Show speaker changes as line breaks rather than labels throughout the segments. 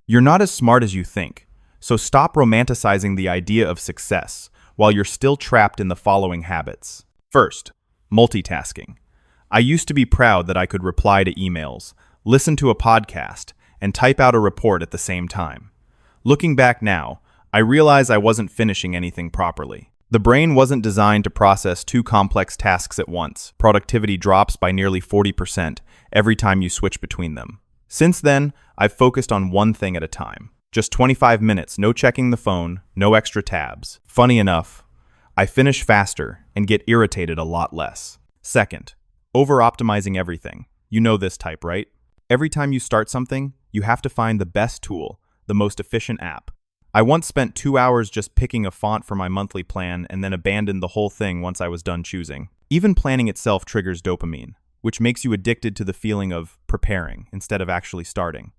You're not as smart as you think, so stop romanticizing the idea of success while you're still trapped in the following habits. First, multitasking. I used to be proud that I could reply to emails, listen to a podcast, and type out a report at the same time. Looking back now, I realize I wasn't finishing anything properly. The brain wasn't designed to process two complex tasks at once. Productivity drops by nearly 40% every time you switch between them. Since then, I've focused on one thing at a time. Just 25 minutes, no checking the phone, no extra tabs. Funny enough, I finish faster and get irritated a lot less. Second, over-optimizing everything. You know this type, right? Every time you start something, you have to find the best tool, the most efficient app. I once spent 2 hours just picking a font for my monthly plan and then abandoned the whole thing once I was done choosing. Even planning itself triggers dopamine, which makes you addicted to the feeling of preparing instead of actually starting.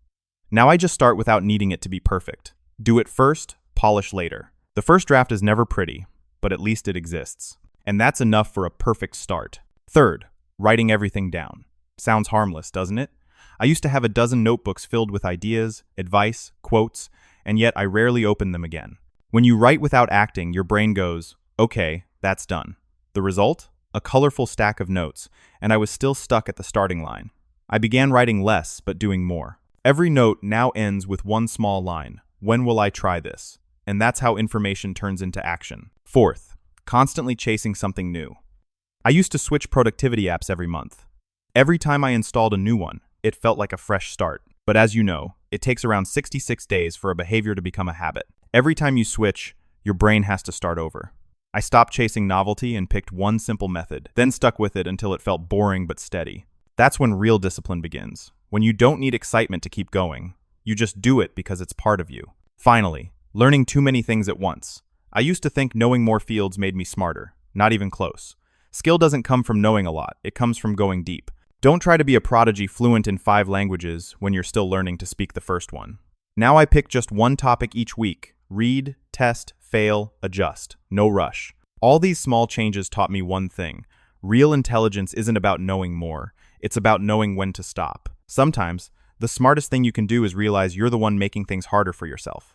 Now I just start without needing it to be perfect. Do it first, polish later. The first draft is never pretty, but at least it exists. And that's enough for a perfect start. Third, writing everything down. Sounds harmless, doesn't it? I used to have a dozen notebooks filled with ideas, advice, quotes, and yet I rarely open them again. When you write without acting, your brain goes, okay, that's done. The result? A colorful stack of notes, and I was still stuck at the starting line. I began writing less, but doing more. Every note now ends with one small line. When will I try this? And that's how information turns into action. Fourth, constantly chasing something new. I used to switch productivity apps every month. Every time I installed a new one, it felt like a fresh start. But as you know, it takes around 66 days for a behavior to become a habit. Every time you switch, your brain has to start over. I stopped chasing novelty and picked one simple method, then stuck with it until it felt boring but steady. That's when real discipline begins. When you don't need excitement to keep going, you just do it because it's part of you. Finally, learning too many things at once. I used to think knowing more fields made me smarter. Not even close. Skill doesn't come from knowing a lot, it comes from going deep. Don't try to be a prodigy fluent in 5 languages when you're still learning to speak the first one. Now I pick just one topic each week. Read, test, fail, adjust. No rush. All these small changes taught me one thing. Real intelligence isn't about knowing more. It's about knowing when to stop. Sometimes, the smartest thing you can do is realize you're the one making things harder for yourself.